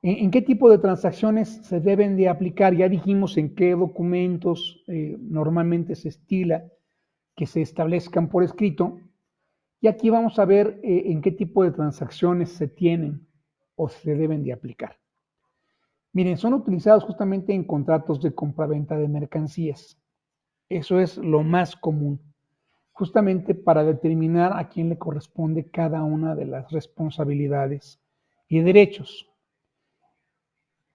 ¿En qué tipo de transacciones se deben de aplicar? Ya dijimos en qué documentos normalmente se estila que se establezcan por escrito. Y aquí vamos a ver en qué tipo de transacciones se tienen o se deben de aplicar. Miren, son utilizados justamente en contratos de compraventa de mercancías. Eso es lo más común, justamente para determinar a quién le corresponde cada una de las responsabilidades y derechos.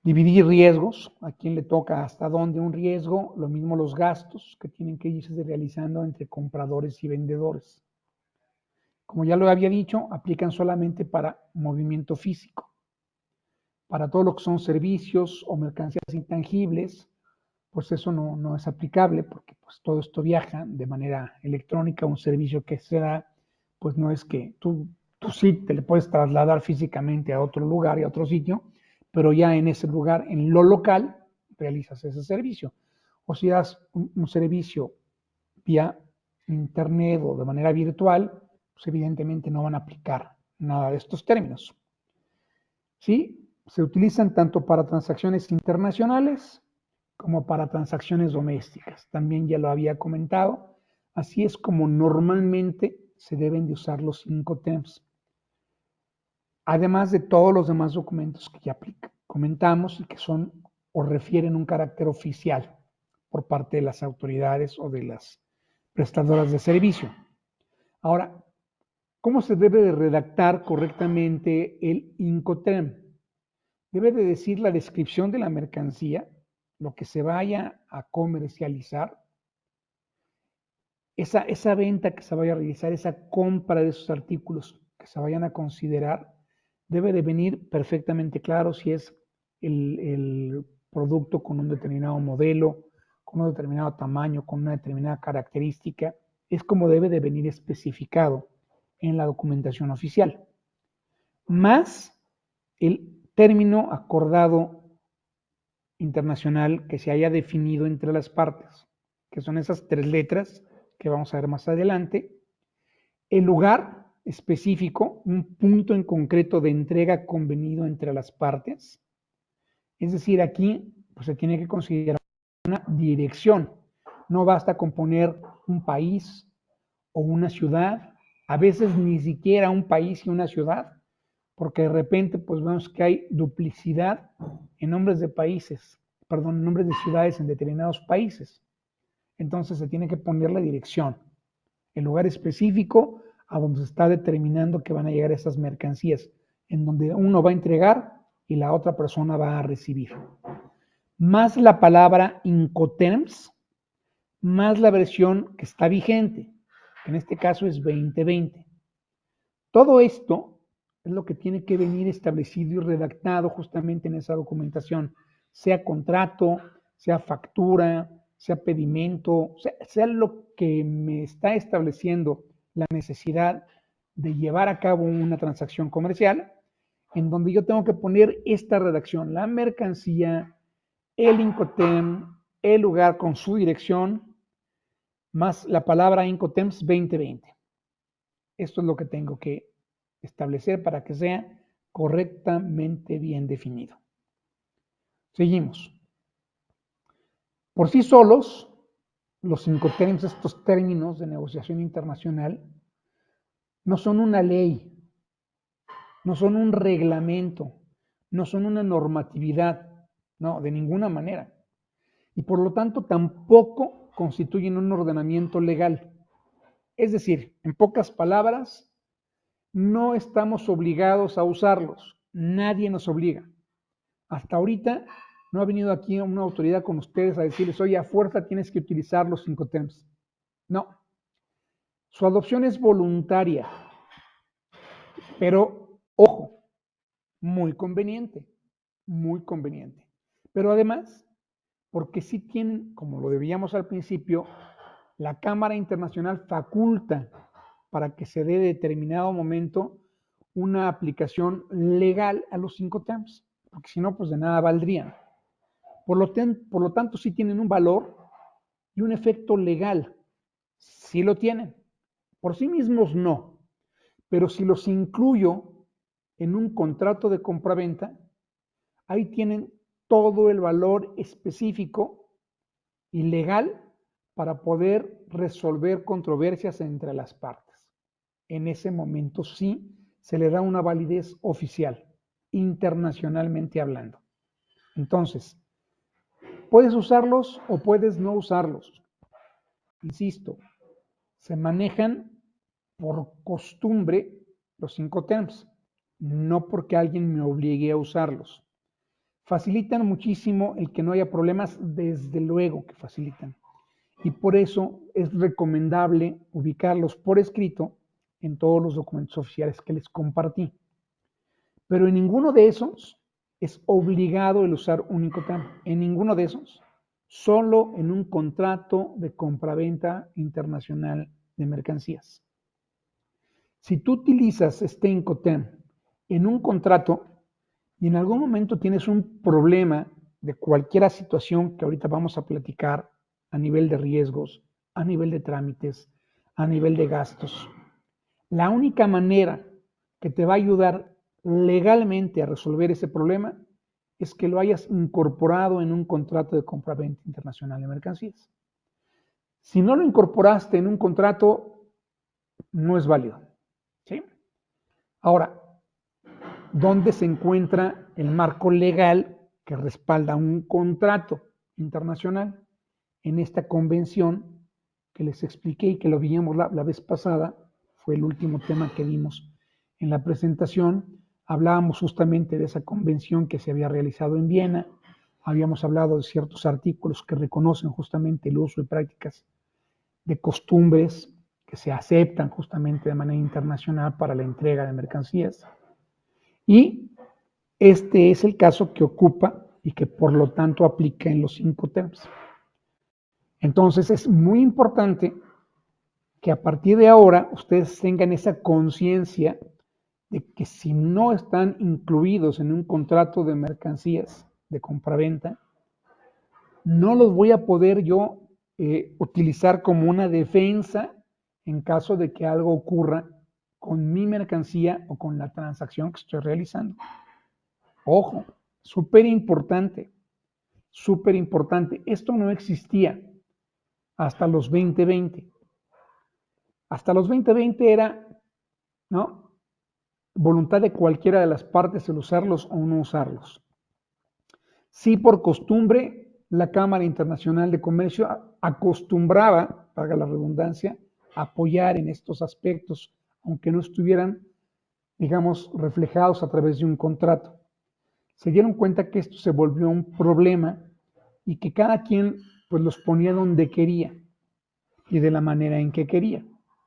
Dividir riesgos, a quién le toca hasta dónde un riesgo, lo mismo los gastos que tienen que irse realizando entre compradores y vendedores. Como ya lo había dicho, aplican solamente para movimiento físico. Para todo lo que son servicios o mercancías intangibles, pues eso no es aplicable porque pues todo esto viaja de manera electrónica, un servicio que se da, pues no es que tú sí te le puedes trasladar físicamente a otro lugar y a otro sitio, pero ya en ese lugar, en lo local, realizas ese servicio. O si das un servicio vía internet o de manera virtual, pues evidentemente no van a aplicar nada de estos términos. ¿Sí? Se utilizan tanto para transacciones internacionales como para transacciones domésticas. También ya lo había comentado. Así es como normalmente se deben de usar los 5 TEMS. Además de todos los demás documentos que ya comentamos y que son o refieren un carácter oficial por parte de las autoridades o de las prestadoras de servicio. Ahora, ¿cómo se debe de redactar correctamente el Incoterm? Debe de decir la descripción de la mercancía, lo que se vaya a comercializar, esa venta que se vaya a realizar, esa compra de esos artículos que se vayan a considerar, debe de venir perfectamente claro si es el producto con un determinado modelo, con un determinado tamaño, con una determinada característica, es como debe de venir especificado en la documentación oficial, más el término acordado internacional que se haya definido entre las partes, que son esas 3 letras que vamos a ver más adelante, el lugar específico, un punto en concreto de entrega convenido entre las partes, es decir, aquí pues, se tiene que considerar una dirección, no basta con poner un país o una ciudad, a veces ni siquiera un país y una ciudad, porque de repente pues vemos que hay duplicidad en nombres de países, perdón, en nombres de ciudades en determinados países. Entonces se tiene que poner la dirección, el lugar específico a donde se está determinando que van a llegar esas mercancías, en donde uno va a entregar y la otra persona va a recibir. Más la palabra Incoterms, más la versión que está vigente, que en este caso es 2020. Todo esto es lo que tiene que venir establecido y redactado justamente en esa documentación, sea contrato, sea factura, sea pedimento, sea lo que me está estableciendo la necesidad de llevar a cabo una transacción comercial, en donde yo tengo que poner esta redacción, la mercancía, el Incoterm, el lugar con su dirección, más la palabra Incoterms 2020. Esto es lo que tengo que establecer para que sea correctamente bien definido. Seguimos. Por sí solos, los Incoterms, estos términos de negociación internacional, no son una ley, no son un reglamento, no son una normatividad, no, de ninguna manera. Y por lo tanto tampoco constituyen un ordenamiento legal. Es decir, en pocas palabras, no estamos obligados a usarlos, nadie nos obliga. Hasta ahorita no ha venido aquí una autoridad con ustedes a decirles, oye, a fuerza tienes que utilizar los 5 TEMS. No, su adopción es voluntaria, pero ojo, muy conveniente, muy conveniente. Pero además, porque sí tienen, como lo debíamos al principio, la Cámara Internacional faculta para que se dé determinado momento una aplicación legal a los 5 TEMS, porque si no, pues de nada valdrían. Por lo tanto, sí tienen un valor y un efecto legal. Sí lo tienen. Por sí mismos no. Pero si los incluyo en un contrato de compraventa, Ahí tienen todo el valor específico y legal para poder resolver controversias entre las partes. En ese momento sí se le da una validez oficial, internacionalmente hablando. Entonces, puedes usarlos o puedes no usarlos. Insisto, se manejan por costumbre los 5 terms, no porque alguien me obligue a usarlos. Facilitan muchísimo el que no haya problemas, desde luego que facilitan. Y por eso es recomendable ubicarlos por escrito en todos los documentos oficiales que les compartí. Pero en ninguno de esos es obligado el usar un Incoterm. En ninguno de esos. Solo en un contrato de compraventa internacional de mercancías. Si tú utilizas este Incoterm en un contrato y en algún momento tienes un problema de cualquier situación que ahorita vamos a platicar a nivel de riesgos, a nivel de trámites, a nivel de gastos, la única manera que te va a ayudar legalmente a resolver ese problema es que lo hayas incorporado en un contrato de compraventa internacional de mercancías. Si no lo incorporaste en un contrato, no es válido. ¿Sí? Ahora, ¿dónde se encuentra el marco legal que respalda un contrato internacional? En esta convención que les expliqué y que lo vimos la vez pasada, fue el último tema que vimos en la presentación. Hablábamos justamente de esa convención que se había realizado en Viena, habíamos hablado de ciertos artículos que reconocen justamente el uso y prácticas de costumbres que se aceptan justamente de manera internacional para la entrega de mercancías. Y este es el caso que ocupa y que por lo tanto aplica en los 5 terms. Entonces es muy importante que a partir de ahora ustedes tengan esa conciencia de que si no están incluidos en un contrato de mercancías de compraventa, no los voy a poder yo utilizar como una defensa en caso de que algo ocurra con mi mercancía o con la transacción que estoy realizando. Ojo, súper importante, súper importante. Esto no existía hasta los 2020. Hasta los 2020 era, ¿no?, voluntad de cualquiera de las partes el usarlos o no usarlos. Sí, por costumbre, la Cámara Internacional de Comercio acostumbraba, valga la redundancia, a apoyar en estos aspectos, aunque no estuvieran, digamos, reflejados a través de un contrato. Se dieron cuenta que esto se volvió un problema y que cada quien pues los ponía donde quería y de la manera en que quería.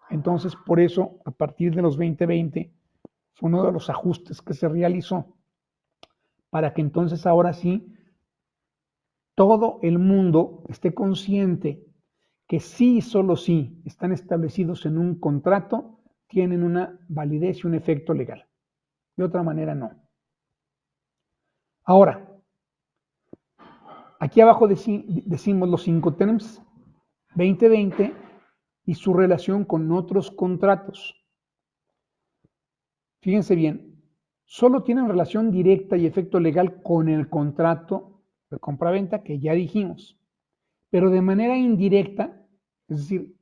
Entonces, por eso, a partir de los 2020, fue uno de los ajustes que se realizó para que entonces ahora sí todo el mundo esté consciente que sí y solo sí están establecidos en un contrato, tienen una validez y un efecto legal. De otra manera, no. Ahora, aquí abajo decimos los 5 terms 2020 y su relación con otros contratos. Fíjense bien, solo tienen relación directa y efecto legal con el contrato de compraventa que ya dijimos, pero de manera indirecta, es decir,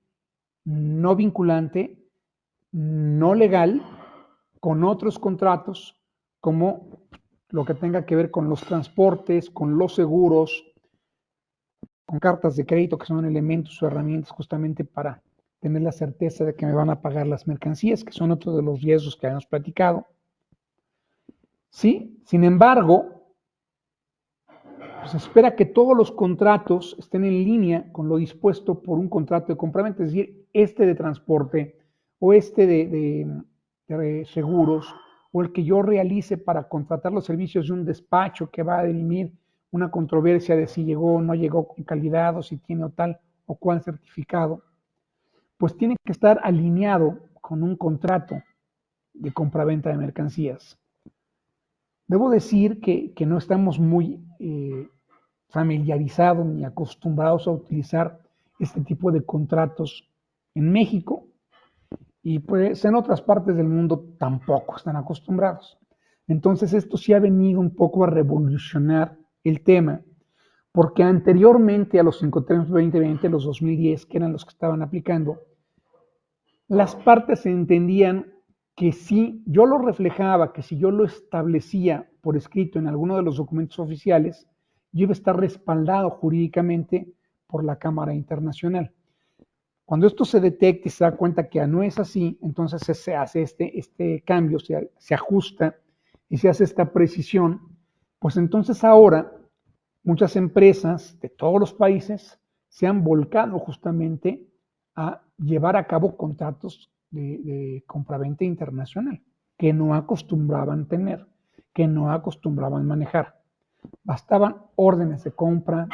no vinculante, no legal, con otros contratos, como lo que tenga que ver con los transportes, con los seguros, con cartas de crédito, que son elementos o herramientas justamente para tener la certeza de que me van a pagar las mercancías, que son otro de los riesgos que habíamos platicado. ¿Sí? Sin embargo, se espera que todos los contratos estén en línea con lo dispuesto por un contrato de compraventa, es decir, este de transporte o este de seguros o el que yo realice para contratar los servicios de un despacho que va a dirimir una controversia de si llegó o no llegó con calidad o si tiene o tal o cual certificado, pues tiene que estar alineado con un contrato de compraventa de mercancías. Debo decir que no estamos muy familiarizados ni acostumbrados a utilizar este tipo de contratos en México y pues en otras partes del mundo tampoco están acostumbrados. Entonces esto sí ha venido un poco a revolucionar el tema, porque anteriormente a los Incoterms 2020, los 2010, que eran los que estaban aplicando, las partes se entendían que si yo lo reflejaba, que si yo lo establecía por escrito en alguno de los documentos oficiales, yo iba a estar respaldado jurídicamente por la Cámara Internacional. Cuando esto se detecta y se da cuenta que no es así, entonces se hace este cambio, se ajusta y se hace esta precisión, pues entonces ahora muchas empresas de todos los países se han volcado justamente a llevar a cabo contratos de compraventa internacional que no acostumbraban tener, que no acostumbraban manejar. Bastaban órdenes de compra,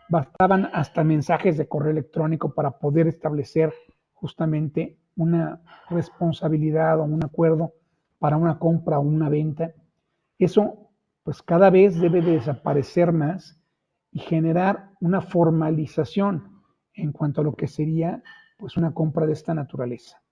bastaban hasta mensajes de correo electrónico para poder establecer justamente una responsabilidad o un acuerdo para una compra o una venta. Eso pues cada vez debe de desaparecer más y generar una formalización en cuanto a lo que sería pues una compra de esta naturaleza.